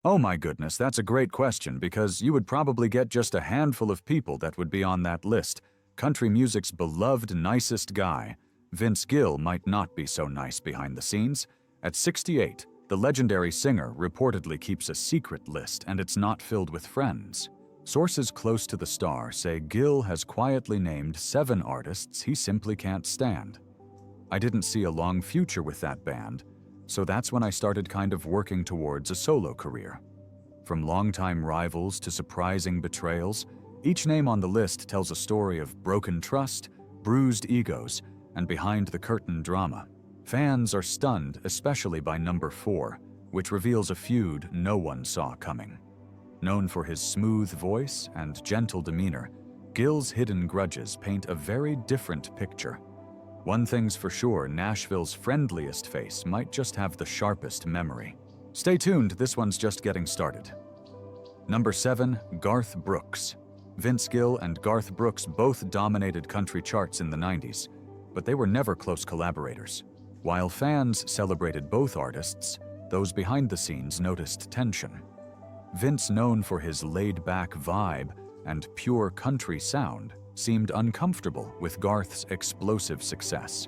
Oh my goodness, that's a great question because you would probably get just a handful of people that would be on that list. Country music's beloved nicest guy, Vince Gill, might not be so nice behind the scenes. At 68, the legendary singer reportedly keeps a secret list and it's not filled with friends. Sources close to the star say Gill has quietly named 7 artists he simply can't stand. I didn't see a long future with that band, so that's when I started kind of working towards a solo career. From longtime rivals to surprising betrayals, each name on the list tells a story of broken trust, bruised egos, and behind-the-curtain drama. Fans are stunned, especially by number 4, which reveals a feud no one saw coming. Known for his smooth voice and gentle demeanor, Gill's hidden grudges paint a very different picture. One thing's for sure, Nashville's friendliest face might just have the sharpest memory. Stay tuned, this one's just getting started. Number 7, Garth Brooks. Vince Gill and Garth Brooks both dominated country charts in the 90s, but they were never close collaborators. While fans celebrated both artists, those behind the scenes noticed tension. Vince, known for his laid-back vibe and pure country sound, seemed uncomfortable with Garth's explosive success.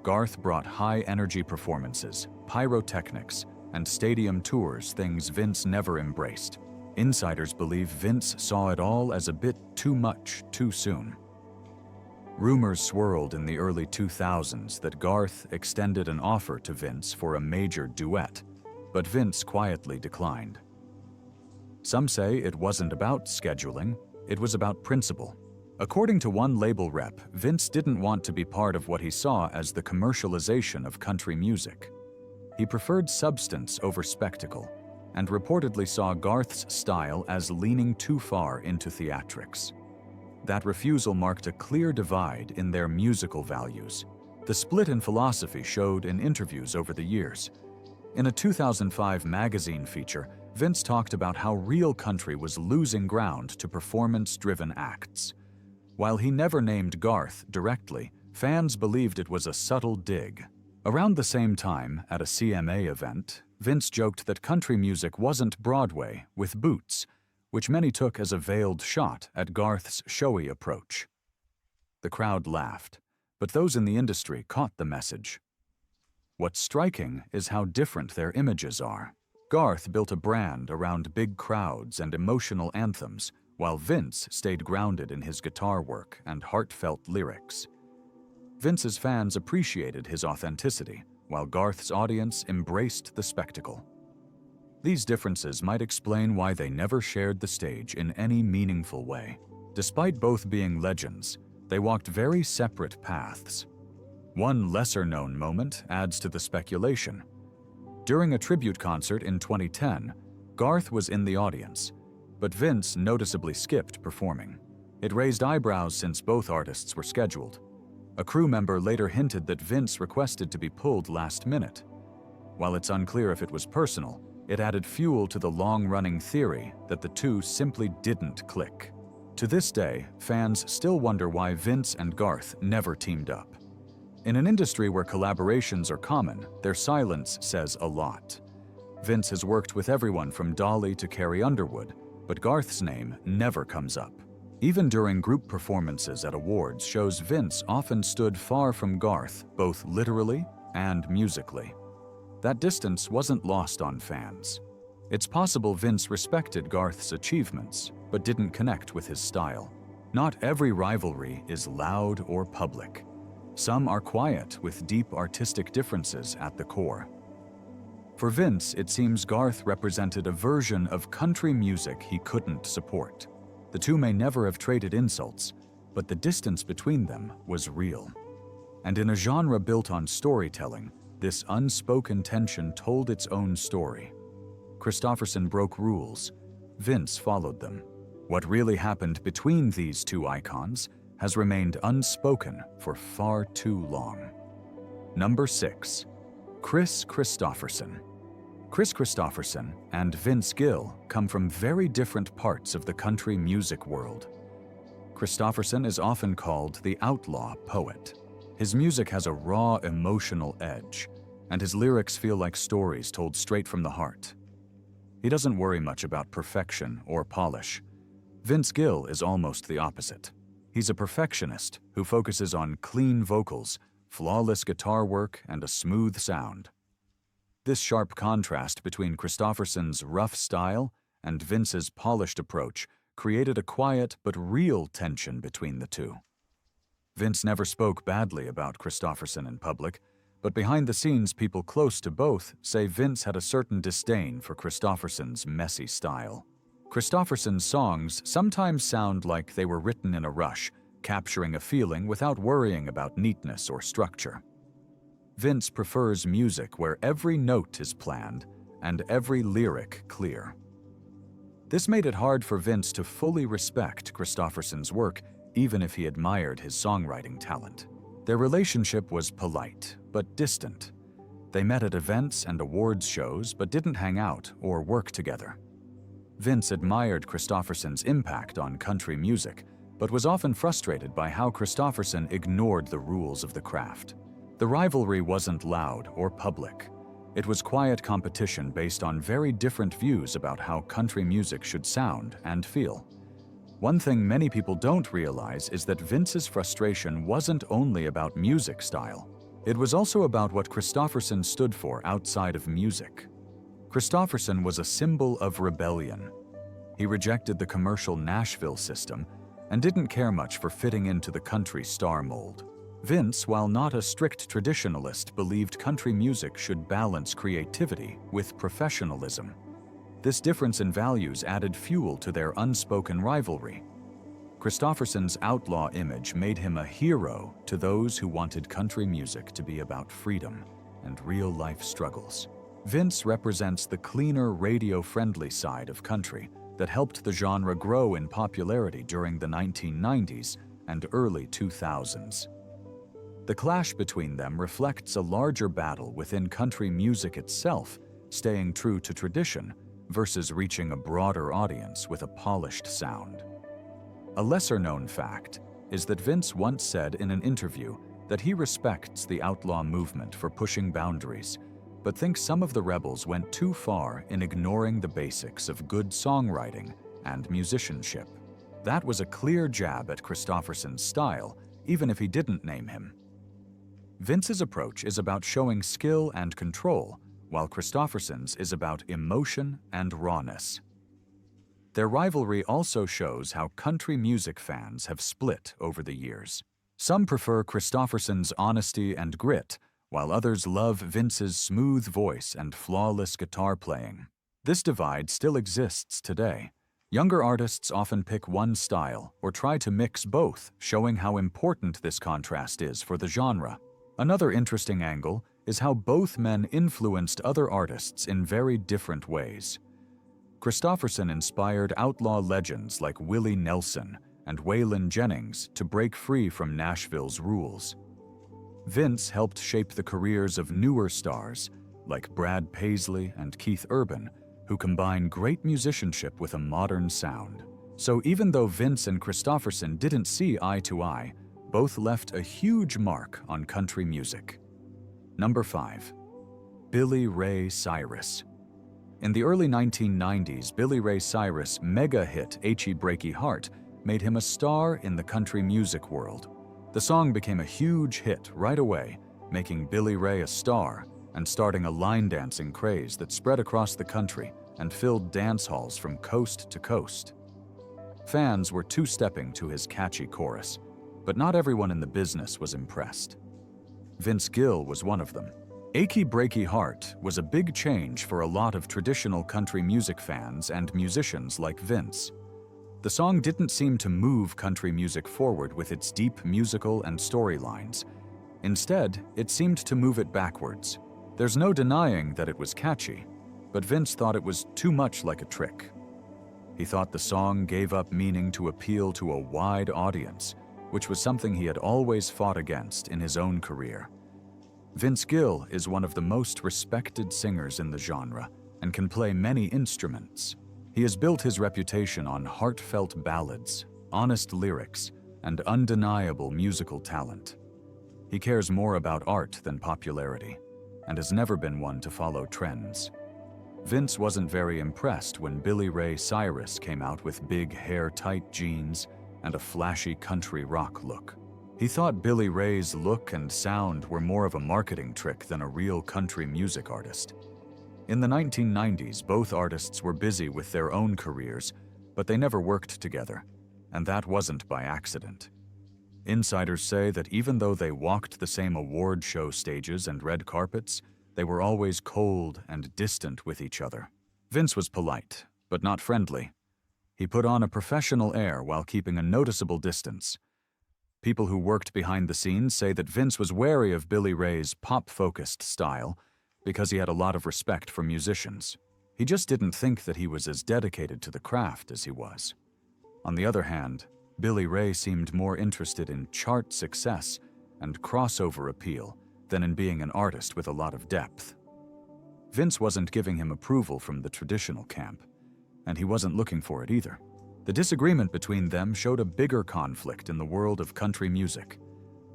Garth brought high-energy performances, pyrotechnics, and stadium tours, things Vince never embraced. Insiders believe Vince saw it all as a bit too much too soon. Rumors swirled in the early 2000s that Garth extended an offer to Vince for a major duet, but Vince quietly declined. Some say it wasn't about scheduling, it was about principle. According to one label rep, Vince didn't want to be part of what he saw as the commercialization of country music. He preferred substance over spectacle, and reportedly saw Garth's style as leaning too far into theatrics. That refusal marked a clear divide in their musical values. The split in philosophy showed in interviews over the years. In a 2005 magazine feature, Vince talked about how real country was losing ground to performance-driven acts. While he never named Garth directly, fans believed it was a subtle dig. Around the same time, at a CMA event, Vince joked that country music wasn't Broadway with boots, which many took as a veiled shot at Garth's showy approach. The crowd laughed, but those in the industry caught the message. What's striking is how different their images are. Garth built a brand around big crowds and emotional anthems, while Vince stayed grounded in his guitar work and heartfelt lyrics. Vince's fans appreciated his authenticity, while Garth's audience embraced the spectacle. These differences might explain why they never shared the stage in any meaningful way. Despite both being legends, they walked very separate paths. One lesser-known moment adds to the speculation. During a tribute concert in 2010, Garth was in the audience, but Vince noticeably skipped performing. It raised eyebrows since both artists were scheduled. A crew member later hinted that Vince requested to be pulled last minute. While it's unclear if it was personal, it added fuel to the long-running theory that the two simply didn't click. To this day, fans still wonder why Vince and Garth never teamed up. In an industry where collaborations are common, their silence says a lot. Vince has worked with everyone from Dolly to Carrie Underwood, but Garth's name never comes up. Even during group performances at awards shows, Vince often stood far from Garth, both literally and musically. That distance wasn't lost on fans. It's possible Vince respected Garth's achievements, but didn't connect with his style. Not every rivalry is loud or public. Some are quiet, with deep artistic differences at the core. For Vince, it seems Garth represented a version of country music he couldn't support. The two may never have traded insults, but the distance between them was real. And in a genre built on storytelling, this unspoken tension told its own story. Kristofferson broke rules. Vince followed them. What really happened between these two icons has remained unspoken for far too long. Number 6. Kris Kristofferson. Kris Kristofferson and Vince Gill come from very different parts of the country music world. Kristofferson is often called the outlaw poet. His music has a raw, emotional edge, and his lyrics feel like stories told straight from the heart. He doesn't worry much about perfection or polish. Vince Gill is almost the opposite. He's a perfectionist who focuses on clean vocals, flawless guitar work, and a smooth sound. This sharp contrast between Kristofferson's rough style and Vince's polished approach created a quiet but real tension between the two. Vince never spoke badly about Kristofferson in public, but behind the scenes people close to both say Vince had a certain disdain for Kristofferson's messy style. Kristofferson's songs sometimes sound like they were written in a rush, capturing a feeling without worrying about neatness or structure. Vince prefers music where every note is planned and every lyric clear. This made it hard for Vince to fully respect Kristofferson's work, even if he admired his songwriting talent. Their relationship was polite, but distant. They met at events and awards shows, but didn't hang out or work together. Vince admired Kristofferson's impact on country music, but was often frustrated by how Kristofferson ignored the rules of the craft. The rivalry wasn't loud or public. It was quiet competition based on very different views about how country music should sound and feel. One thing many people don't realize is that Vince's frustration wasn't only about music style. It was also about what Kristofferson stood for outside of music. Kristofferson was a symbol of rebellion. He rejected the commercial Nashville system and didn't care much for fitting into the country star mold. Vince, while not a strict traditionalist, believed country music should balance creativity with professionalism. This difference in values added fuel to their unspoken rivalry. Kristofferson's outlaw image made him a hero to those who wanted country music to be about freedom and real-life struggles. Vince represents the cleaner, radio-friendly side of country that helped the genre grow in popularity during the 1990s and early 2000s. The clash between them reflects a larger battle within country music itself, staying true to tradition versus reaching a broader audience with a polished sound. A lesser-known fact is that Vince once said in an interview that he respects the outlaw movement for pushing boundaries, but thinks some of the rebels went too far in ignoring the basics of good songwriting and musicianship. That was a clear jab at Kristofferson's style, even if he didn't name him. Vince's approach is about showing skill and control, while Kristofferson's is about emotion and rawness. Their rivalry also shows how country music fans have split over the years. Some prefer Kristofferson's honesty and grit, while others love Vince's smooth voice and flawless guitar playing. This divide still exists today. Younger artists often pick one style or try to mix both, showing how important this contrast is for the genre. Another interesting angle is how both men influenced other artists in very different ways. Kristofferson inspired outlaw legends like Willie Nelson and Waylon Jennings to break free from Nashville's rules. Vince helped shape the careers of newer stars like Brad Paisley and Keith Urban, who combine great musicianship with a modern sound. So even though Vince and Kristofferson didn't see eye to eye, both left a huge mark on country music. Number 5. Billy Ray Cyrus. In the early 1990s, Billy Ray Cyrus' mega hit Achy Breaky Heart made him a star in the country music world. The song became a huge hit right away, making Billy Ray a star and starting a line dancing craze that spread across the country and filled dance halls from coast to coast. Fans were two-stepping to his catchy chorus, but not everyone in the business was impressed. Vince Gill was one of them. Achy Breaky Heart was a big change for a lot of traditional country music fans and musicians like Vince. The song didn't seem to move country music forward with its deep musical and storylines. Instead, it seemed to move it backwards. There's no denying that it was catchy, but Vince thought it was too much like a trick. He thought the song gave up meaning to appeal to a wide audience, which was something he had always fought against in his own career. Vince Gill is one of the most respected singers in the genre and can play many instruments. He has built his reputation on heartfelt ballads, honest lyrics, and undeniable musical talent. He cares more about art than popularity, and has never been one to follow trends. Vince wasn't very impressed when Billy Ray Cyrus came out with big hair-tight jeans and a flashy country rock look. He thought Billy Ray's look and sound were more of a marketing trick than a real country music artist. In the 1990s, both artists were busy with their own careers, but they never worked together, and that wasn't by accident. Insiders say that even though they walked the same award show stages and red carpets, they were always cold and distant with each other. Vince was polite, but not friendly. He put on a professional air while keeping a noticeable distance. People who worked behind the scenes say that Vince was wary of Billy Ray's pop-focused style because he had a lot of respect for musicians. He just didn't think that he was as dedicated to the craft as he was. On the other hand, Billy Ray seemed more interested in chart success and crossover appeal than in being an artist with a lot of depth. Vince wasn't giving him approval from the traditional camp, and he wasn't looking for it either. The disagreement between them showed a bigger conflict in the world of country music,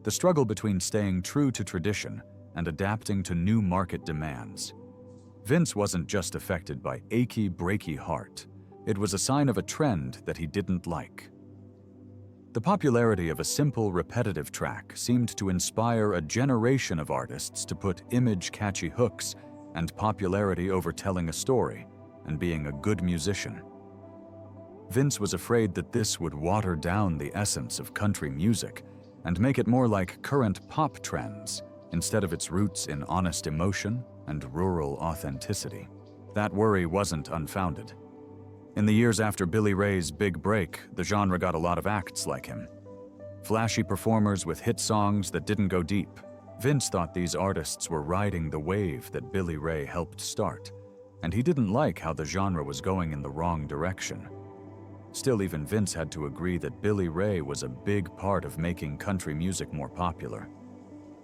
the struggle between staying true to tradition and adapting to new market demands. Vince wasn't just affected by achy, breaky heart. It was a sign of a trend that he didn't like. The popularity of a simple, repetitive track seemed to inspire a generation of artists to put image-catchy hooks and popularity over telling a story and being a good musician. Vince was afraid that this would water down the essence of country music and make it more like current pop trends instead of its roots in honest emotion and rural authenticity. That worry wasn't unfounded. In the years after Billy Ray's big break, the genre got a lot of acts like him. Flashy performers with hit songs that didn't go deep. Vince thought these artists were riding the wave that Billy Ray helped start, and he didn't like how the genre was going in the wrong direction. Still, even Vince had to agree that Billy Ray was a big part of making country music more popular.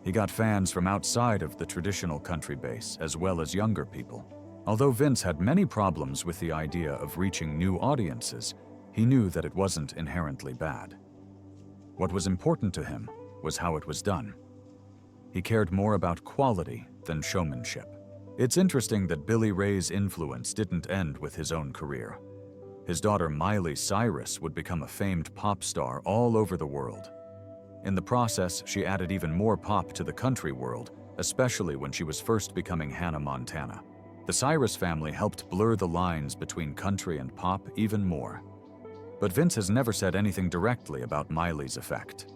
He got fans from outside of the traditional country base, as well as younger people. Although Vince had many problems with the idea of reaching new audiences, he knew that it wasn't inherently bad. What was important to him was how it was done. He cared more about quality than showmanship. It's interesting that Billy Ray's influence didn't end with his own career. His daughter Miley Cyrus would become a famed pop star all over the world. In the process, she added even more pop to the country world, especially when she was first becoming Hannah Montana. The Cyrus family helped blur the lines between country and pop even more. But Vince has never said anything directly about Miley's effect.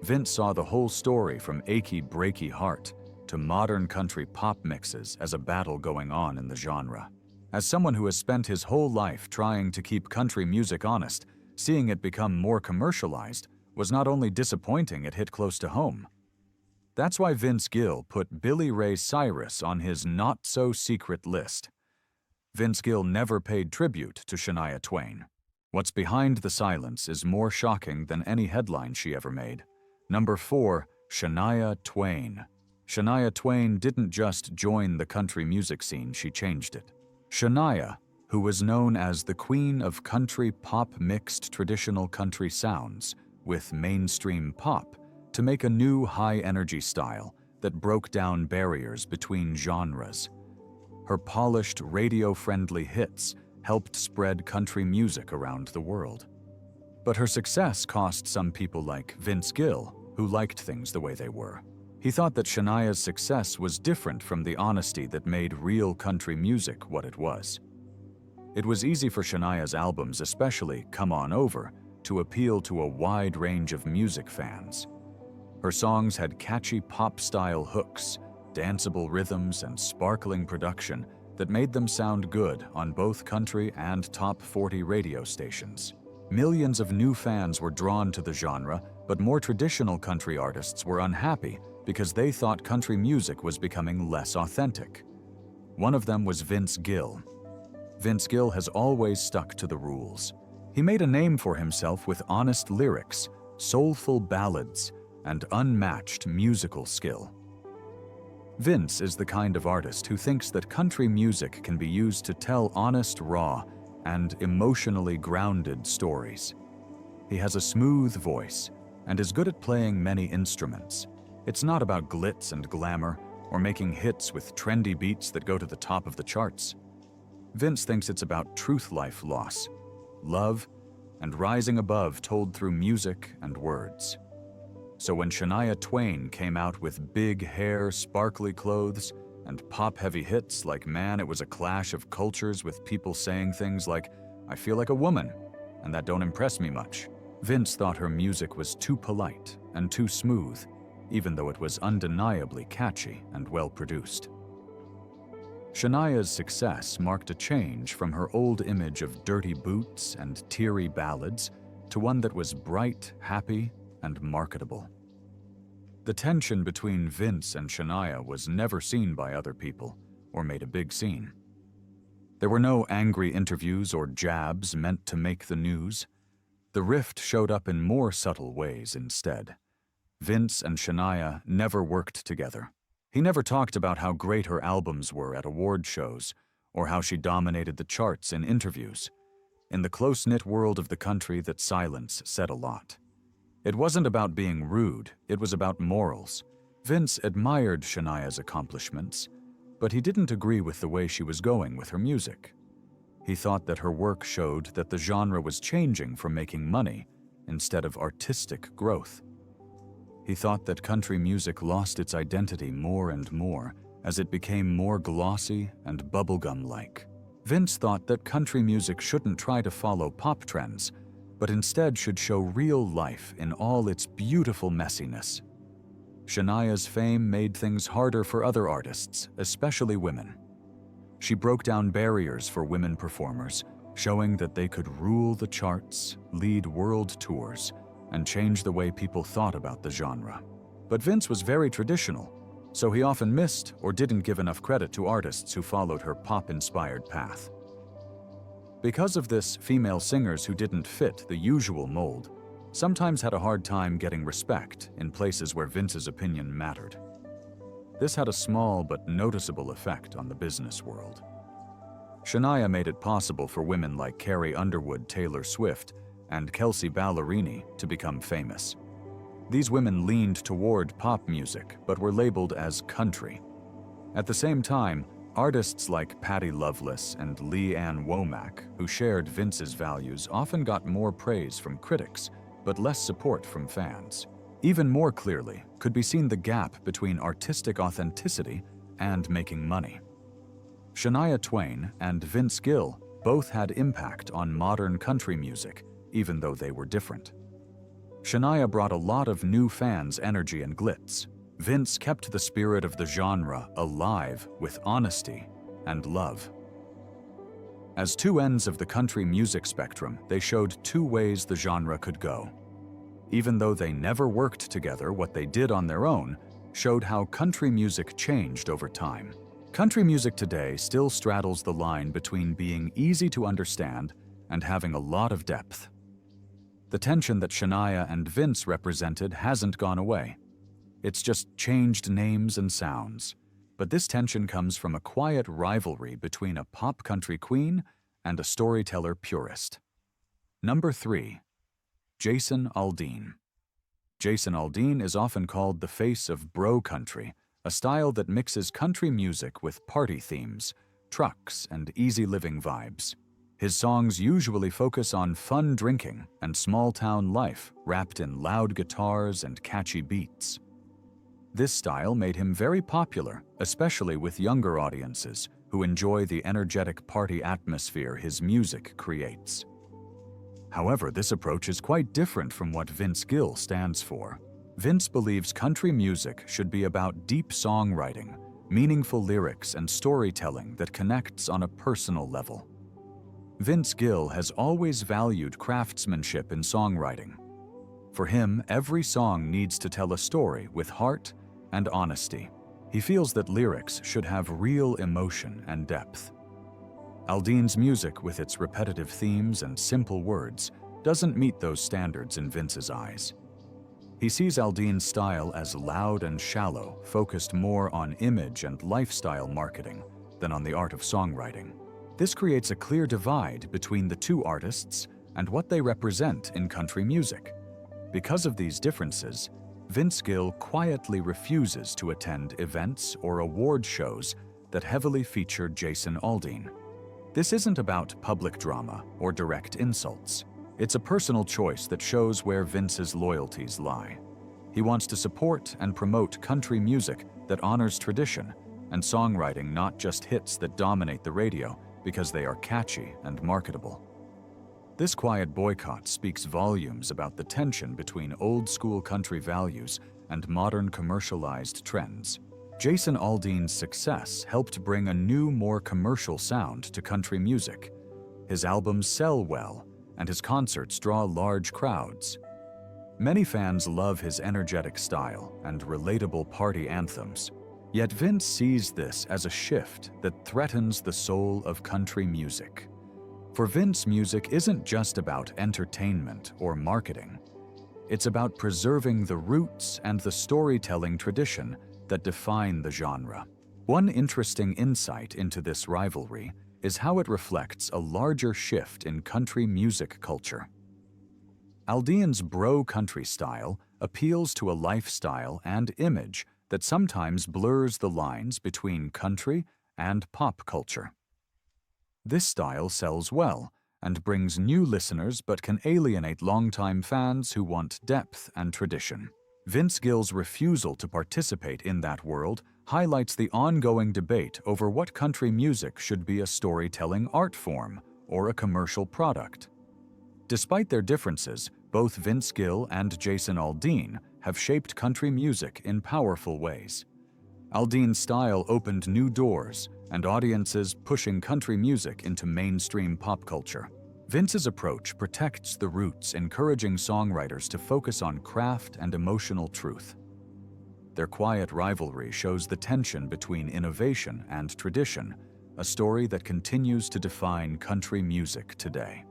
Vince saw the whole story from achy, breaky heart to modern country pop mixes as a battle going on in the genre. As someone who has spent his whole life trying to keep country music honest, seeing it become more commercialized was not only disappointing, it hit close to home. That's why Vince Gill put Billy Ray Cyrus on his not-so-secret list. Vince Gill never paid tribute to Shania Twain. What's behind the silence is more shocking than any headline she ever made. Number 4, Shania Twain. Shania Twain didn't just join the country music scene, she changed it. Shania, who was known as the queen of country pop mixed traditional country sounds with mainstream pop, to make a new high-energy style that broke down barriers between genres. Her polished, radio-friendly hits helped spread country music around the world. But her success cost some people like Vince Gill, who liked things the way they were. He thought that Shania's success was different from the honesty that made real country music what it was. It was easy for Shania's albums, especially Come On Over, to appeal to a wide range of music fans. Her songs had catchy pop-style hooks, danceable rhythms, and sparkling production that made them sound good on both country and top 40 radio stations. Millions of new fans were drawn to the genre, but more traditional country artists were unhappy because they thought country music was becoming less authentic. One of them was Vince Gill. Vince Gill has always stuck to the rules. He made a name for himself with honest lyrics, soulful ballads, and unmatched musical skill. Vince is the kind of artist who thinks that country music can be used to tell honest, raw, and emotionally grounded stories. He has a smooth voice and is good at playing many instruments. It's not about glitz and glamour or making hits with trendy beats that go to the top of the charts. Vince thinks it's about truth-life loss, love, and rising above told through music and words. So when Shania Twain came out with big hair, sparkly clothes, and pop-heavy hits like Man, It Was a Clash of Cultures with people saying things like, I feel like a woman, and that don't impress me much, Vince thought her music was too polite and too smooth, even though it was undeniably catchy and well-produced. Shania's success marked a change from her old image of dirty boots and teary ballads to one that was bright, happy, and marketable. The tension between Vince and Shania was never seen by other people or made a big scene. There were no angry interviews or jabs meant to make the news. The rift showed up in more subtle ways instead. Vince and Shania never worked together. He never talked about how great her albums were at award shows or how she dominated the charts in interviews. In the close-knit world of the country, that silence said a lot. It wasn't about being rude, it was about morals. Vince admired Shania's accomplishments, but he didn't agree with the way she was going with her music. He thought that her work showed that the genre was changing from making money instead of artistic growth. He thought that country music lost its identity more and more as it became more glossy and bubblegum-like. Vince thought that country music shouldn't try to follow pop trends, but instead should show real life in all its beautiful messiness. Shania's fame made things harder for other artists, especially women. She broke down barriers for women performers, showing that they could rule the charts, lead world tours, and change the way people thought about the genre. But Vince was very traditional, so he often missed or didn't give enough credit to artists who followed her pop-inspired path. Because of this, female singers who didn't fit the usual mold sometimes had a hard time getting respect in places where Vince's opinion mattered. This had a small but noticeable effect on the business world. Shania made it possible for women like Carrie Underwood, Taylor Swift, and Kelsea Ballerini to become famous. These women leaned toward pop music but were labeled as country. At the same time, artists like Patti Loveless and Lee Ann Womack, who shared Vince's values, often got more praise from critics but less support from fans. Even more clearly could be seen the gap between artistic authenticity and making money. Shania Twain and Vince Gill both had impact on modern country music, even though they were different. Shania brought a lot of new fans' energy and glitz. Vince kept the spirit of the genre alive with honesty and love. As two ends of the country music spectrum, they showed two ways the genre could go. Even though they never worked together, what they did on their own showed how country music changed over time. Country music today still straddles the line between being easy to understand and having a lot of depth. The tension that Shania and Vince represented hasn't gone away. It's just changed names and sounds. But this tension comes from a quiet rivalry between a pop country queen and a storyteller purist. Number 3. Jason Aldean. Jason Aldean is often called the face of bro country, a style that mixes country music with party themes, trucks, and easy living vibes. His songs usually focus on fun drinking and small-town life, wrapped in loud guitars and catchy beats. This style made him very popular, especially with younger audiences who enjoy the energetic party atmosphere his music creates. However, this approach is quite different from what Vince Gill stands for. Vince believes country music should be about deep songwriting, meaningful lyrics, and storytelling that connects on a personal level. Vince Gill has always valued craftsmanship in songwriting. For him, every song needs to tell a story with heart and honesty. He feels that lyrics should have real emotion and depth. Aldean's music, with its repetitive themes and simple words, doesn't meet those standards in Vince's eyes. He sees Aldean's style as loud and shallow, focused more on image and lifestyle marketing than on the art of songwriting. This creates a clear divide between the two artists and what they represent in country music. Because of these differences, Vince Gill quietly refuses to attend events or award shows that heavily feature Jason Aldean. This isn't about public drama or direct insults. It's a personal choice that shows where Vince's loyalties lie. He wants to support and promote country music that honors tradition, and songwriting not just hits that dominate the radio because they are catchy and marketable. This quiet boycott speaks volumes about the tension between old-school country values and modern commercialized trends. Jason Aldean's success helped bring a new, more commercial sound to country music. His albums sell well, and his concerts draw large crowds. Many fans love his energetic style and relatable party anthems. Yet Vince sees this as a shift that threatens the soul of country music. For Vince, music isn't just about entertainment or marketing. It's about preserving the roots and the storytelling tradition that define the genre. One interesting insight into this rivalry is how it reflects a larger shift in country music culture. Aldean's bro country style appeals to a lifestyle and image that sometimes blurs the lines between country and pop culture. This style sells well and brings new listeners but can alienate longtime fans who want depth and tradition. Vince Gill's refusal to participate in that world highlights the ongoing debate over what country music should be a storytelling art form or a commercial product. Despite their differences, both Vince Gill and Jason Aldean have shaped country music in powerful ways. Aldean's style opened new doors and audiences pushing country music into mainstream pop culture. Vince's approach protects the roots, encouraging songwriters to focus on craft and emotional truth. Their quiet rivalry shows the tension between innovation and tradition, a story that continues to define country music today.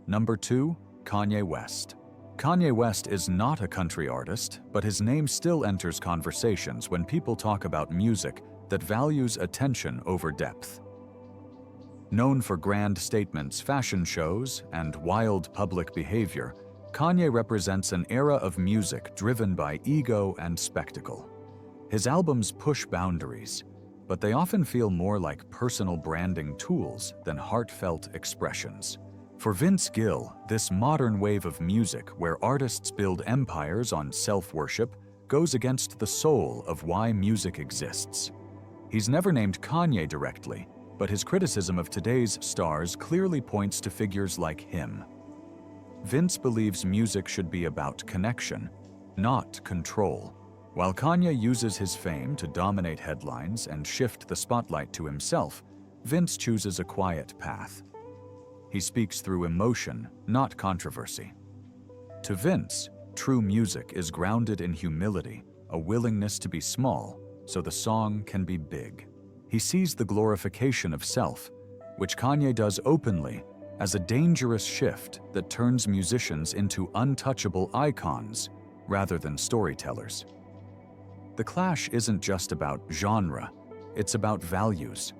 Number 2, Kanye West. Kanye West is not a country artist, but his name still enters conversations when people talk about music that values attention over depth. Known for grand statements, fashion shows, and wild public behavior, Kanye represents an era of music driven by ego and spectacle. His albums push boundaries, but they often feel more like personal branding tools than heartfelt expressions. For Vince Gill, this modern wave of music where artists build empires on self-worship goes against the soul of why music exists. He's never named Kanye directly, but his criticism of today's stars clearly points to figures like him. Vince believes music should be about connection, not control. While Kanye uses his fame to dominate headlines and shift the spotlight to himself, Vince chooses a quiet path. He speaks through emotion, not controversy. To Vince, true music is grounded in humility, a willingness to be small so the song can be big. He sees the glorification of self, which Kanye does openly, as a dangerous shift that turns musicians into untouchable icons rather than storytellers. The clash isn't just about genre, it's about values.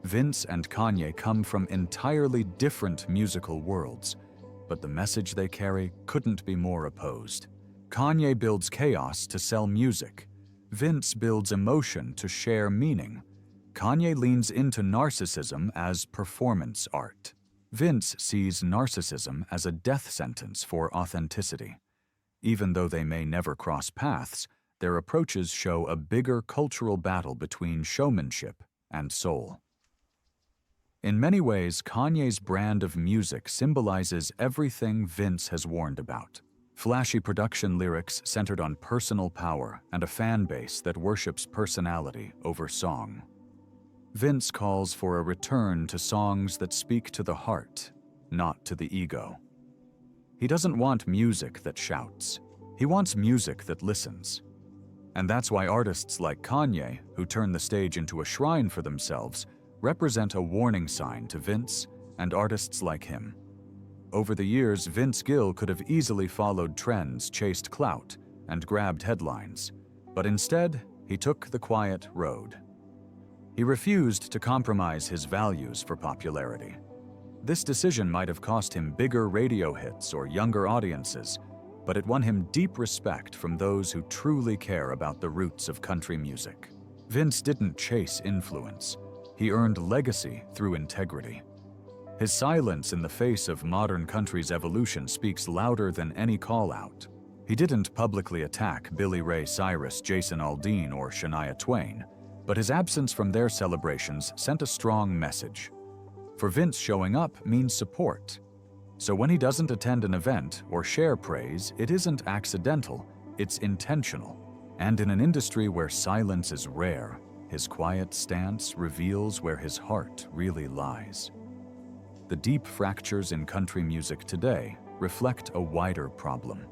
Vince and Kanye come from entirely different musical worlds, but the message they carry couldn't be more opposed. Kanye builds chaos to sell music. Vince builds emotion to share meaning. Kanye leans into narcissism as performance art. Vince sees narcissism as a death sentence for authenticity. Even though they may never cross paths, their approaches show a bigger cultural battle between showmanship and soul. In many ways, Kanye's brand of music symbolizes everything Vince has warned about. Flashy production lyrics centered on personal power and a fan base that worships personality over song. Vince calls for a return to songs that speak to the heart, not to the ego. He doesn't want music that shouts. He wants music that listens. And that's why artists like Kanye, who turn the stage into a shrine for themselves, represent a warning sign to Vince and artists like him. Over the years, Vince Gill could have easily followed trends, chased clout, and grabbed headlines, but instead, he took the quiet road. He refused to compromise his values for popularity. This decision might have cost him bigger radio hits or younger audiences, but it won him deep respect from those who truly care about the roots of country music. Vince didn't chase influence. He earned legacy through integrity. His silence in the face of modern country's evolution speaks louder than any call-out. He didn't publicly attack Billy Ray Cyrus, Jason Aldean, or Shania Twain, but his absence from their celebrations sent a strong message. For Vince, showing up means support. So when he doesn't attend an event or share praise, it isn't accidental, it's intentional. And in an industry where silence is rare, his quiet stance reveals where his heart really lies. The deep fractures in country music today reflect a wider problem.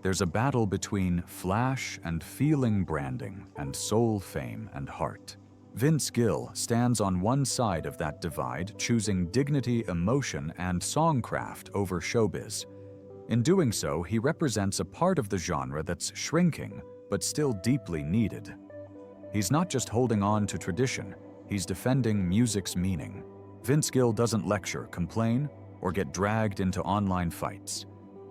There's a battle between flash and feeling branding and soul fame and heart. Vince Gill stands on one side of that divide, choosing dignity, emotion, and songcraft over showbiz. In doing so, he represents a part of the genre that's shrinking, but still deeply needed. He's not just holding on to tradition, he's defending music's meaning. Vince Gill doesn't lecture, complain, or get dragged into online fights.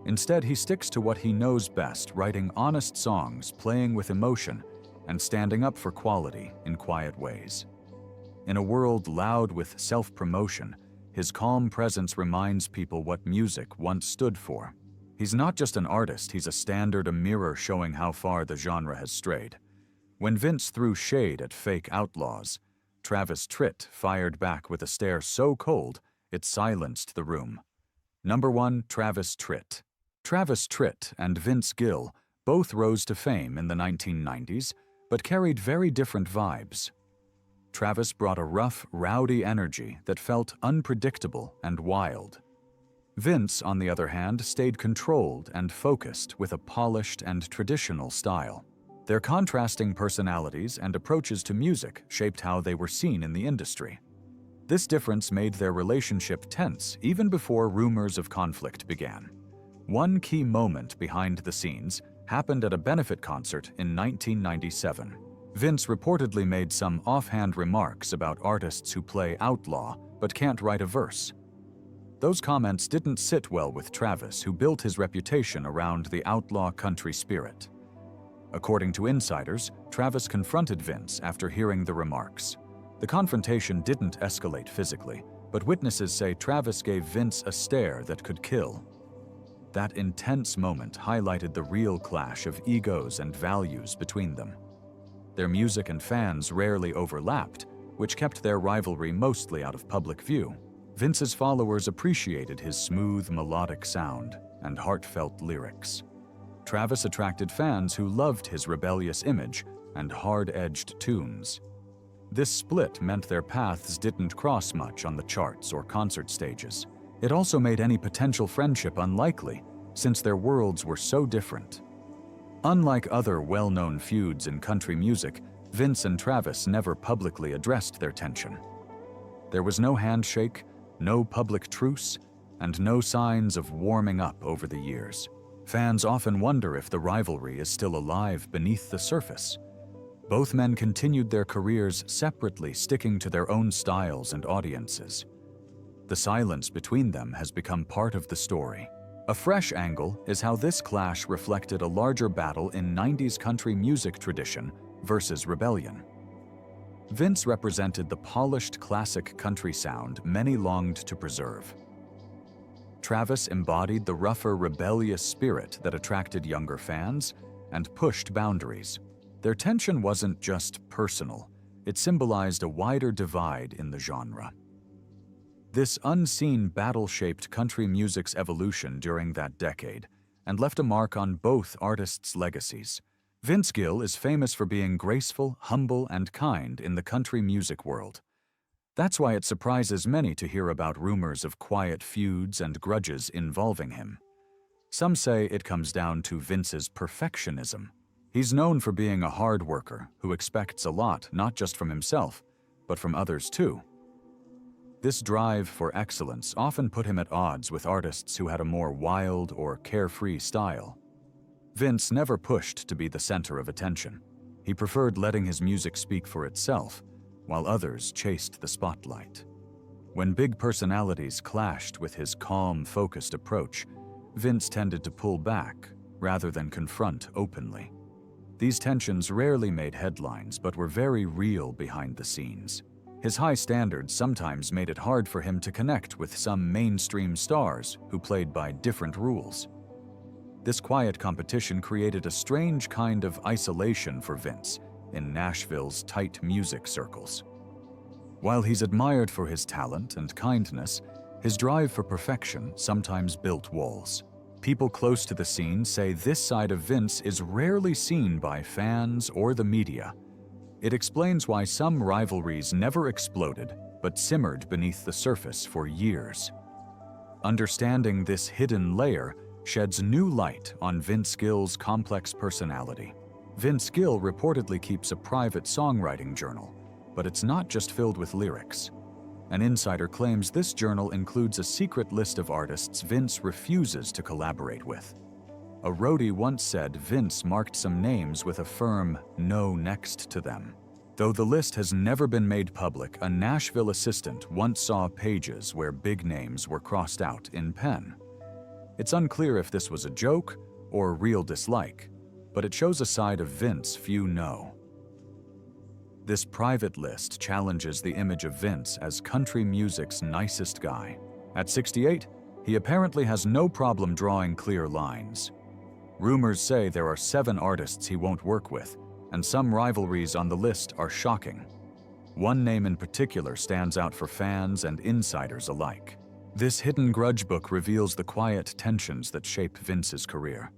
Instead, he sticks to what he knows best, writing honest songs, playing with emotion, and standing up for quality in quiet ways. In a world loud with self-promotion, his calm presence reminds people what music once stood for. He's not just an artist, he's a standard, a mirror showing how far the genre has strayed. When Vince threw shade at fake outlaws, Travis Tritt fired back with a stare so cold it silenced the room. Number 1, Travis Tritt. Travis Tritt and Vince Gill both rose to fame in the 1990s, but carried very different vibes. Travis brought a rough, rowdy energy that felt unpredictable and wild. Vince, on the other hand, stayed controlled and focused with a polished and traditional style. Their contrasting personalities and approaches to music shaped how they were seen in the industry. This difference made their relationship tense even before rumors of conflict began. One key moment behind the scenes happened at a benefit concert in 1997. Vince reportedly made some offhand remarks about artists who play outlaw but can't write a verse. Those comments didn't sit well with Travis, who built his reputation around the outlaw country spirit. According to insiders, Travis confronted Vince after hearing the remarks. The confrontation didn't escalate physically, but witnesses say Travis gave Vince a stare that could kill. That intense moment highlighted the real clash of egos and values between them. Their music and fans rarely overlapped, which kept their rivalry mostly out of public view. Vince's followers appreciated his smooth, melodic sound and heartfelt lyrics. Travis attracted fans who loved his rebellious image and hard-edged tunes. This split meant their paths didn't cross much on the charts or concert stages. It also made any potential friendship unlikely, since their worlds were so different. Unlike other well-known feuds in country music, Vince and Travis never publicly addressed their tension. There was no handshake, no public truce, and no signs of warming up over the years. Fans often wonder if the rivalry is still alive beneath the surface. Both men continued their careers separately, sticking to their own styles and audiences. The silence between them has become part of the story. A fresh angle is how this clash reflected a larger battle in 90s country music tradition versus rebellion. Vince represented the polished classic country sound many longed to preserve. Travis embodied the rougher, rebellious spirit that attracted younger fans and pushed boundaries. Their tension wasn't just personal, it symbolized a wider divide in the genre. This unseen battle shaped country music's evolution during that decade and left a mark on both artists' legacies. Vince Gill is famous for being graceful, humble, and kind in the country music world. That's why it surprises many to hear about rumors of quiet feuds and grudges involving him. Some say it comes down to Vince's perfectionism. He's known for being a hard worker who expects a lot not just from himself, but from others too. This drive for excellence often put him at odds with artists who had a more wild or carefree style. Vince never pushed to be the center of attention. He preferred letting his music speak for itself, while others chased the spotlight. When big personalities clashed with his calm, focused approach, Vince tended to pull back rather than confront openly. These tensions rarely made headlines but were very real behind the scenes. His high standards sometimes made it hard for him to connect with some mainstream stars who played by different rules. This quiet competition created a strange kind of isolation for Vince in Nashville's tight music circles. While he's admired for his talent and kindness, his drive for perfection sometimes built walls. People close to the scene say this side of Vince is rarely seen by fans or the media. It explains why some rivalries never exploded but simmered beneath the surface for years. Understanding this hidden layer sheds new light on Vince Gill's complex personality. Vince Gill reportedly keeps a private songwriting journal, but it's not just filled with lyrics. An insider claims this journal includes a secret list of artists Vince refuses to collaborate with. A roadie once said Vince marked some names with a firm "no" next to them. Though the list has never been made public, a Nashville assistant once saw pages where big names were crossed out in pen. It's unclear if this was a joke or real dislike, but it shows a side of Vince few know. This private list challenges the image of Vince as country music's nicest guy. At 68, he apparently has no problem drawing clear lines. Rumors say there are 7 artists he won't work with, and some rivalries on the list are shocking. One name in particular stands out for fans and insiders alike. This hidden grudge book reveals the quiet tensions that shape Vince's career,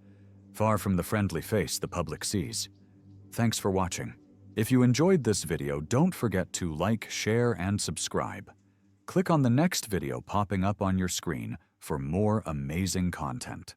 far from the friendly face the public sees. Thanks for watching. If you enjoyed this video, don't forget to like, share, and subscribe. Click on the next video popping up on your screen for more amazing content.